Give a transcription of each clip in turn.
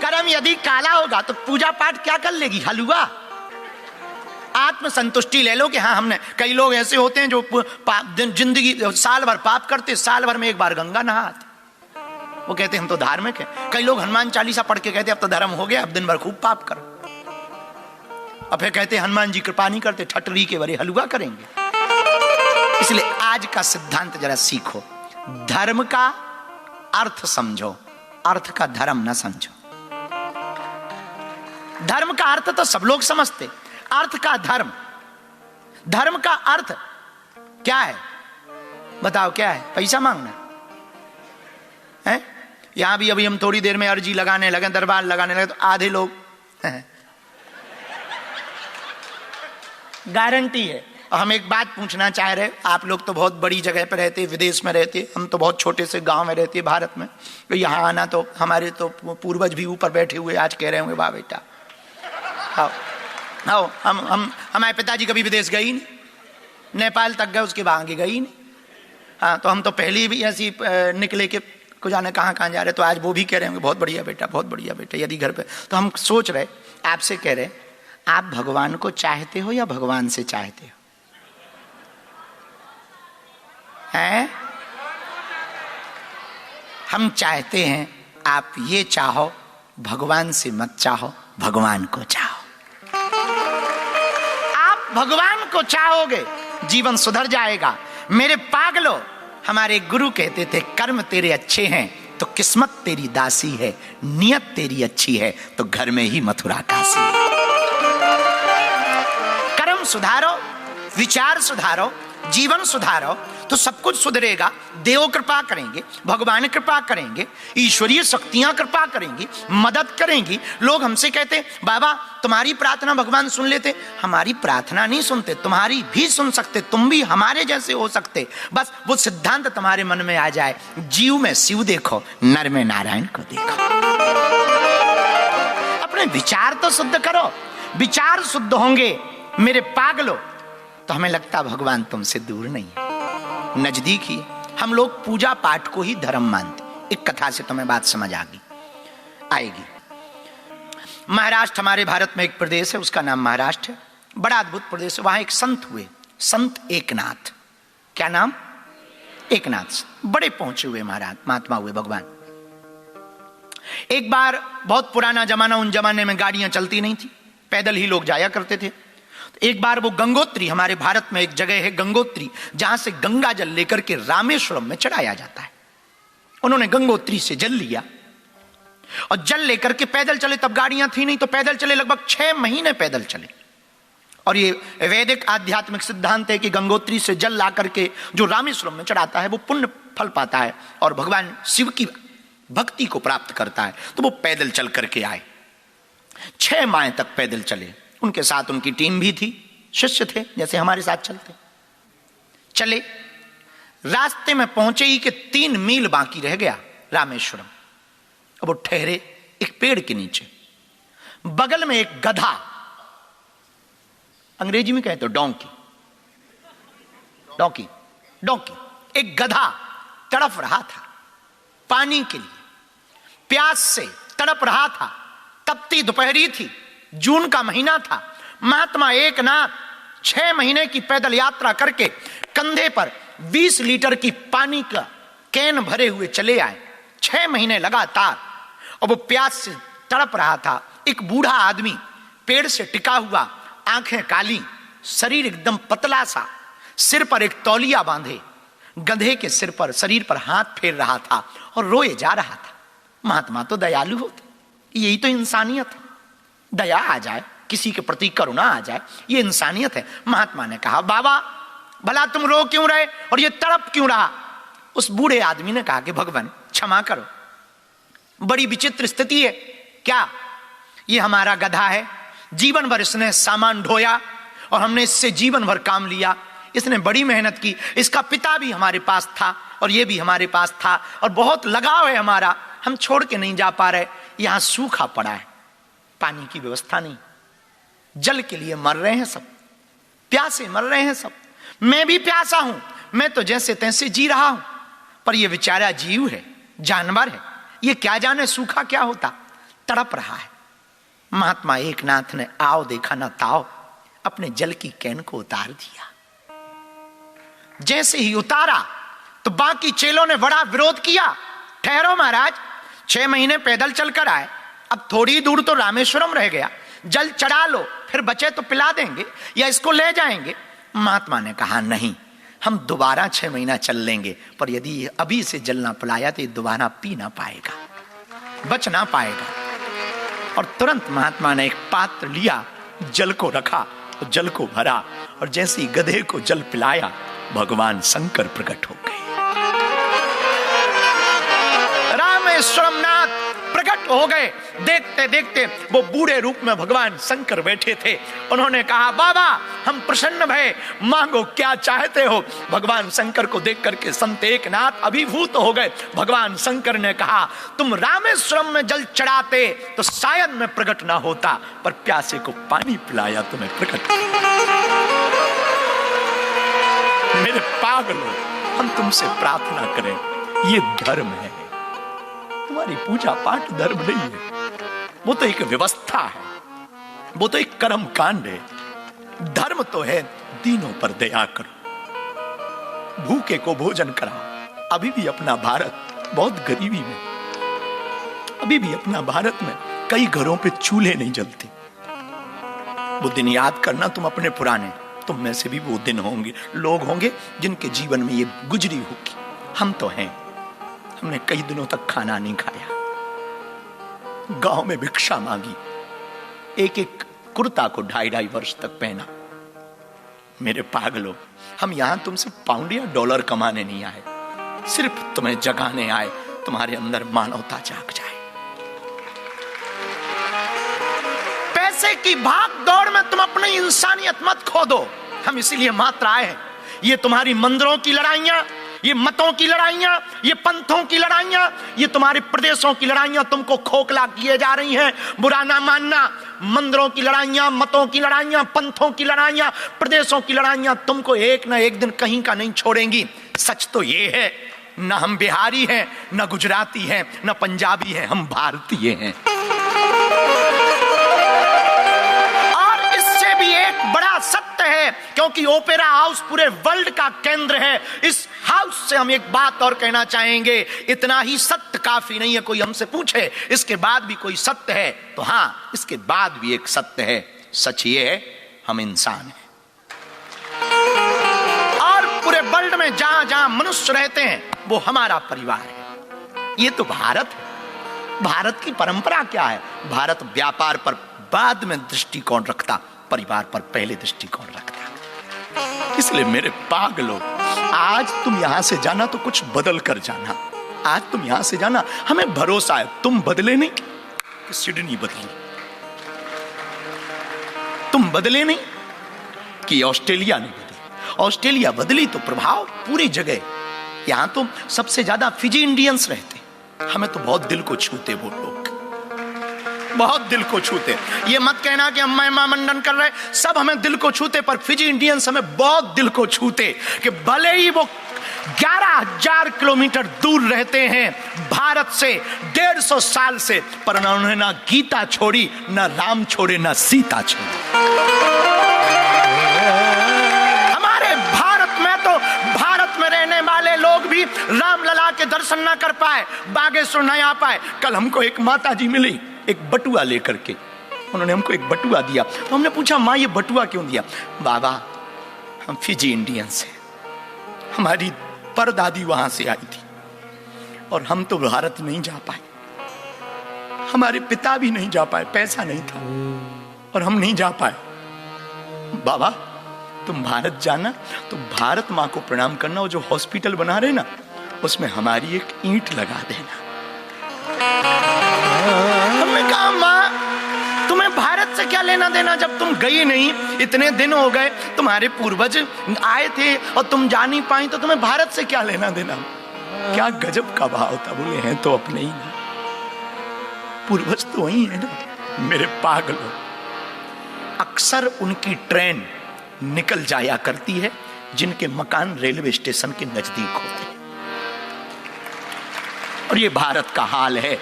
कर्म यदि काला होगा तो पूजा पाठ क्या कर लेगी? हलवा। आत्म संतुष्टि ले लो कि हाँ हमने। कई लोग ऐसे होते हैं जो जिंदगी साल भर पाप करते, साल भर में एक बार गंगा नहाते, वो कहते हैं हम तो धार्मिक हैं। कई लोग हनुमान चालीसा पढ़ के कहते अब तो धर्म हो गया, अब दिन भर खूब पाप करो। अब फिर कहते हनुमान जी कृपा नहीं करते, ठटरी के बड़े हलवा करेंगे। इसलिए आज का सिद्धांत जरा सीखो, धर्म का अर्थ समझो, अर्थ का धर्म न समझो। धर्म का अर्थ तो सब लोग समझते, अर्थ का धर्म। धर्म का अर्थ क्या है बताओ? क्या है? पैसा मांगना है? यहां भी अभी हम थोड़ी देर में अर्जी लगाने लगे, दरबार लगाने लगे, तो आधे लोग गारंटी है। और हम एक बात पूछना चाह रहे, आप लोग तो बहुत बड़ी जगह पर रहते, विदेश में रहते, हम तो बहुत छोटे से गांव में रहते भारत में। तो यहाँ आना तो हमारे तो पूर्वज भी ऊपर बैठे हुए आज कह रहे होंगे वाह बेटा आओ आओ। हम हमारे पिताजी कभी विदेश गए ही नहीं, नेपाल तक गए, उसके बाद आगे गए ही नहीं। हाँ, तो हम तो पहले भी ऐसी निकले कि कुछ जाने कहाँ जा रहे। तो आज वो भी कह रहे होंगे बहुत बढ़िया बेटा, बहुत बढ़िया बेटा, यदि घर पे। तो हम सोच रहे, आपसे कह रहे, आप भगवान को चाहते हो या भगवान से चाहते हो? हैं? हम चाहते हैं आप ये चाहो, भगवान से मत चाहो, भगवान को चाहो। आप भगवान को चाहोगे, जीवन सुधर जाएगा। मेरे पागलो, हमारे गुरु कहते थे कर्म तेरे अच्छे हैं तो किस्मत तेरी दासी है, नियत तेरी अच्छी है तो घर में ही मथुरा काशी है। कर्म सुधारो, विचार सुधारो, जीवन सुधारो तो सब कुछ सुधरेगा। देव कृपा करेंगे, भगवान कृपा करेंगे, ईश्वरीय शक्तियां कृपा करेंगी, मदद करेंगी। लोग हमसे कहते बाबा तुम्हारी प्रार्थना भगवान सुन लेते। हमारी प्रार्थना नहीं सुनते, तुम्हारी भी सुन सकते, तुम भी हमारे जैसे हो सकते। बस वो सिद्धांत तुम्हारे मन में आ जाए, जीव में शिव देखो, नर में नारायण को देखो। अपने विचार तो शुद्ध करो, विचार शुद्ध होंगे मेरे पागलो तो हमें लगता भगवान तुमसे दूर नहीं है, नजदीक ही। हम लोग पूजा पाठ को ही धर्म मानते। एक कथा से तुम्हें बात समझ आएगी। महाराष्ट्र, हमारे भारत में एक प्रदेश है, उसका नाम महाराष्ट्र है। बड़ा अद्भुत प्रदेश है। वहां एक संत हुए, संत एकनाथ। क्या नाम? एकनाथ। बड़े पहुंचे हुए महाराज, महात्मा हुए भगवान। एक बार, बहुत पुराना जमाना, उन जमाने में गाड़ियां चलती नहीं थी, पैदल ही लोग जाया करते थे। एक बार वो गंगोत्री, हमारे भारत में एक जगह है गंगोत्री, जहां से गंगा जल लेकर के रामेश्वरम में चढ़ाया जाता है। उन्होंने गंगोत्री से जल लिया और जल लेकर के पैदल चले। तब गाड़ियां थी नहीं, तो पैदल चले, लगभग 6 महीने पैदल चले। और ये वैदिक आध्यात्मिक सिद्धांत है कि गंगोत्री से जल ला करके जो रामेश्वरम में चढ़ाता है वो पुण्य फल पाता है और भगवान शिव की भक्ति को प्राप्त करता है। तो वो पैदल चल करके आए, 6 माह तक पैदल चले। उनके साथ उनकी टीम भी थी, शिष्य थे जैसे हमारे साथ चलते। चले, रास्ते में पहुंचे ही कि 3 मील बाकी रह गया रामेश्वरम। अब वो ठहरे एक पेड़ के नीचे, बगल में एक गधा, अंग्रेजी में कहे तो डोंकी, डोंकी, डोंकी, एक गधा तड़प रहा था पानी के लिए, प्यास से तड़प रहा था। तपती दोपहरी थी, जून का महीना था। महात्मा एकनाथ 6 महीने की पैदल यात्रा करके कंधे पर 20 लीटर की पानी का कैन भरे हुए चले आए। 6 महीने लगातार, और वो प्यास से तड़प रहा था। एक बूढ़ा आदमी पेड़ से टिका हुआ, आंखें काली, शरीर एकदम पतला सा, सिर पर एक तौलिया बांधे, गधे के सिर पर, शरीर पर हाथ फेर रहा था और रोए जा रहा था। महात्मा तो दयालु होते, यही तो इंसानियत है, दया आ जाए, किसी के प्रति करुणा आ जाए, ये इंसानियत है। महात्मा ने कहा बाबा भला तुम रो क्यों रहे और ये तड़प क्यों रहा? उस बूढ़े आदमी ने कहा कि भगवान क्षमा करो, बड़ी विचित्र स्थिति है। क्या? ये हमारा गधा है, जीवन भर इसने सामान ढोया और हमने इससे जीवन भर काम लिया। इसने बड़ी मेहनत की, इसका पिता भी हमारे पास था और ये भी हमारे पास था और बहुत लगाव है हमारा, हम छोड़ के नहीं जा पा रहे। यहां सूखा पड़ा है, पानी की व्यवस्था नहीं, जल के लिए मर रहे हैं सब, प्यासे मर रहे हैं सब। मैं भी प्यासा हूं, मैं तो जैसे तैसे जी रहा हूं, पर यह बेचारा जीव है, जानवर है, ये क्या जाने सूखा क्या होता। तड़प रहा है। महात्मा एकनाथ ने आओ देखा ना ताओ, अपने जल की कैन को उतार दिया। जैसे ही उतारा तो बाकी चेलों ने बड़ा विरोध किया। ठहरो महाराज, 6 महीने पैदल चलकर आए, अब थोड़ी दूर तो रामेश्वरम रह गया, जल चढ़ा लो, फिर बचे तो पिला देंगे या इसको ले जाएंगे। महात्मा ने कहा नहीं, हम दोबारा 6 महीना चल लेंगे, पर यदि अभी से जल ना पिलाया तो ये दोबारा पी ना पाएगा, बच ना पाएगा। और तुरंत महात्मा ने एक पात्र लिया, जल को रखा और जल को भरा, और जैसे ही गधे को जल पिलाया भगवान शंकर प्रकट हो गए। रामेश्वरम नाथ प्रकट हो गए। देखते देखते वो बूढ़े रूप में भगवान शंकर बैठे थे। उन्होंने कहा बाबा हम प्रसन्न भय, मांगो क्या चाहते हो। भगवान शंकर को देख करके संत एकनाथ अभिभूत हो गए। भगवान शंकर ने कहा तुम रामेश्वरम में जल चढ़ाते तो शायद मैं प्रकट ना होता, पर प्यासे को पानी पिलाया तो मैं प्रकट। मेरे पागलों, हम तुमसे प्रार्थना करें, ये धर्म है, तुम्हारी पूजा पाठ धर्म नहीं है, वो तो एक व्यवस्था है, वो तो एक कर्म कांड है। धर्म तो है दीनों पर दया करो, भूखे को भोजन कराओ। अभी भी अपना भारत बहुत गरीबी में, अभी भी अपना भारत में कई घरों पे चूल्हे नहीं जलते। वो दिन याद करना तुम अपने पुराने, तुम में से भी वो दिन होंगे, लोग होंगे जिनके जीवन में ये गुजरी होगी। हम तो हैं, हमने कई दिनों तक खाना नहीं खाया, गांव में भिक्षा मांगी, एक एक कुर्ता को 2.5 वर्ष तक पहना। मेरे पागलों, हम यहां तुमसे पाउंड या डॉलर कमाने नहीं आए, सिर्फ तुम्हें जगाने आए, तुम्हारे अंदर मानवता जाग जाए। पैसे की भाग दौड़ में तुम अपनी इंसानियत मत खो दो। हम इसीलिए मात्र आए हैं। ये तुम्हारी मंदिरों की लड़ाइयां, ये मतों की लड़ाइयां, ये पंथों की लड़ाइयां, ये तुम्हारे प्रदेशों की लड़ाइयां तुमको खोखला किए जा रही हैं। बुरा ना मानना, मंदिरों की लड़ाइयां, मतों की लड़ाइयां, पंथों की लड़ाइयां, प्रदेशों की लड़ाइयां तुमको एक ना एक दिन कहीं का नहीं छोड़ेंगी। सच तो ये है, न हम बिहारी हैं, न गुजराती हैं, न पंजाबी हैं, हम भारतीय हैं। एक बड़ा सत्य है, क्योंकि ओपेरा हाउस पूरे वर्ल्ड का केंद्र है। इस हाउस से हम एक बात और कहना चाहेंगे, इतना ही सत्य काफी नहीं है। कोई हमसे पूछे इसके बाद भी कोई सत्य है, तो हाँ, इसके बाद भी एक सत्य है। सच ये है, हम इंसान हैं, और पूरे वर्ल्ड में जहां जहां मनुष्य रहते हैं वो हमारा परिवार है। ये तो भारत है। भारत की परंपरा क्या है? भारत व्यापार पर बाद में दृष्टिकोण रखता, परिवार पर पहले दृष्टिकोण रखता। इसलिए मेरे पागलों, आज तुम यहां से जाना तो कुछ बदल कर जाना। आज तुम यहां से जाना, हमें भरोसा है तुम बदले नहीं कि सिडनी बदली, तुम बदले नहीं कि ऑस्ट्रेलिया नहीं बदली। ऑस्ट्रेलिया बदली तो प्रभाव पूरी जगह। यहां तो सबसे ज्यादा फिजी इंडियंस रहते, हमें तो बहुत दिल को छूते वो लोग, बहुत दिल को छूते। ये मत कहना कि हम महिमा मंडन कर रहे, सब हमें दिल को छूते, पर फिजी इंडियंस हमें बहुत दिल को छूते कि भले ही वो 11,000 किलोमीटर दूर रहते हैं भारत से, 150 साल से, पर उन्होंने ना गीता छोड़ी, ना राम छोड़े, ना सीता छोड़ी। हमारे भारत में तो भारत में रहने वाले लोग भी रामलला के दर्शन ना कर पाए, बागेश्वर नहीं आ पाए। कल हमको एक माता जी मिली, एक बटुआ लेकर के, उन्होंने हमको एक बटुआ दिया। तो हमने पूछा माँ ये बटुआ क्यों दिया? बाबा हम फिजी इंडियंस हैं, हमारी परदादी वहां से आई थी और हम तो भारत नहीं जा पाए, हमारे पिता भी नहीं जा पाए, पैसा नहीं था और हम नहीं जा पाए। बाबा तुम भारत जाना तो भारत माँ को प्रणाम करना, और जो हॉस्पिटल बना रहे ना उसमें हमारी एक ईंट लगा देना। हमने कहा माँ तुम्हें भारत से क्या लेना देना, जब तुम गई नहीं, इतने दिन हो गए, तुम्हारे पूर्वज आए थे और तुम जा नहीं पाई, तो तुम्हें भारत से क्या लेना देना। क्या गजब का भाव था। बोले हैं तो अपने ही ना, पूर्वज तो वही है ना। मेरे पागलों, अक्सर उनकी ट्रेन निकल जाया करती है जिनके मकान रेलवे स्टेशन के नजदीक होते हैं, और ये भारत का हाल है।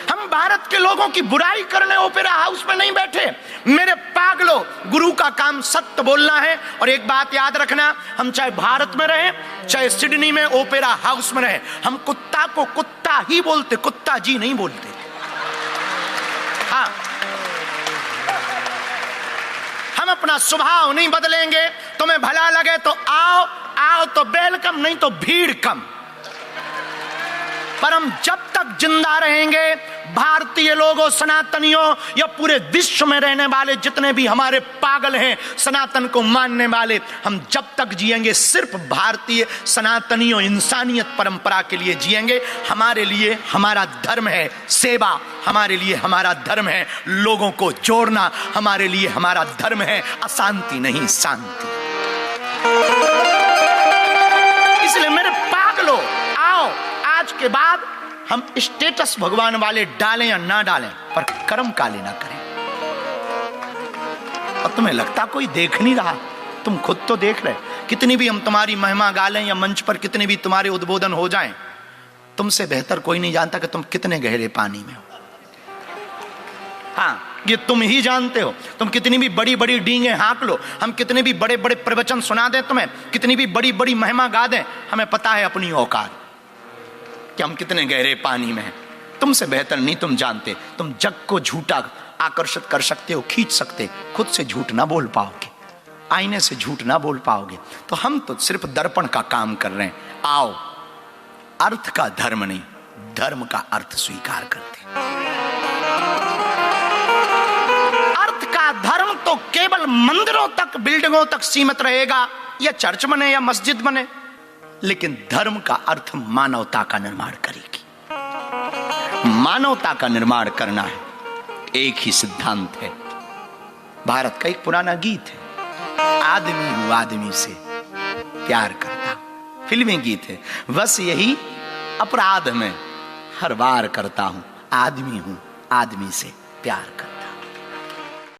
हम भारत के लोगों की बुराई करने ओपेरा हाउस में नहीं बैठे। मेरे पागलों, गुरु का काम सत्य बोलना है। और एक बात याद रखना, हम चाहे भारत में रहे, चाहे सिडनी में ओपेरा हाउस में रहे, हम कुत्ता को कुत्ता ही बोलते, कुत्ता जी नहीं बोलते। हाँ, हम अपना स्वभाव नहीं बदलेंगे। तुम्हें भला लगे तो आओ, आओ तो वेलकम, नहीं तो भीड़ कम। पर हम जब तक जिंदा रहेंगे, भारतीय लोगों, सनातनियों या पूरे विश्व में रहने वाले जितने भी हमारे पागल हैं सनातन को मानने वाले, हम जब तक जिएंगे सिर्फ भारतीय सनातनियों इंसानियत परंपरा के लिए जिएंगे। हमारे लिए हमारा धर्म है सेवा, हमारे लिए हमारा धर्म है लोगों को जोड़ना, हमारे लिए हमारा धर्म है अशांति नहीं शांति। इसलिए मेरे पागलों, आओ, आज के बाद हम स्टेटस भगवान वाले डालें या ना डालें, पर कर्म काले ना करें। और तुम्हें लगता कोई देख नहीं रहा, तुम खुद तो देख रहे। कितनी भी हम तुम्हारी महिमा गा लें या मंच पर कितने भी तुम्हारे उद्बोधन हो जाएं, तुमसे बेहतर कोई नहीं जानता कि तुम कितने गहरे पानी में हो। हाँ, ये तुम ही जानते हो। तुम कितनी भी बड़ी बड़ी डींगे हाँक लो, हम कितने भी बड़े बड़े प्रवचन सुना दें तुम्हें, कितनी भी बड़ी बड़ी महिमा गा दें, हमें पता है अपनी औकात कि हम कितने गहरे पानी में हैं। तुमसे बेहतर नहीं तुम जानते। तुम जग को झूठा आकर्षित कर सकते हो, खींच सकते, खुद से झूठ ना बोल पाओगे, आईने से झूठ ना बोल पाओगे। तो हम तो सिर्फ दर्पण का काम कर रहे हैं। आओ, अर्थ का धर्म नहीं, धर्म का अर्थ स्वीकार करते हैं। अर्थ का धर्म तो केवल मंदिरों तक, बिल्डिंगों तक सीमित रहेगा, या चर्च बने या मस्जिद बने, लेकिन धर्म का अर्थ मानवता का निर्माण करेगी। मानवता का निर्माण करना है, एक ही सिद्धांत है। भारत का एक पुराना गीत है, आदमी हूं आदमी से प्यार करता, फिल्मी गीत है। बस यही अपराध में हर बार करता हूं, आदमी हूं आदमी से प्यार करता।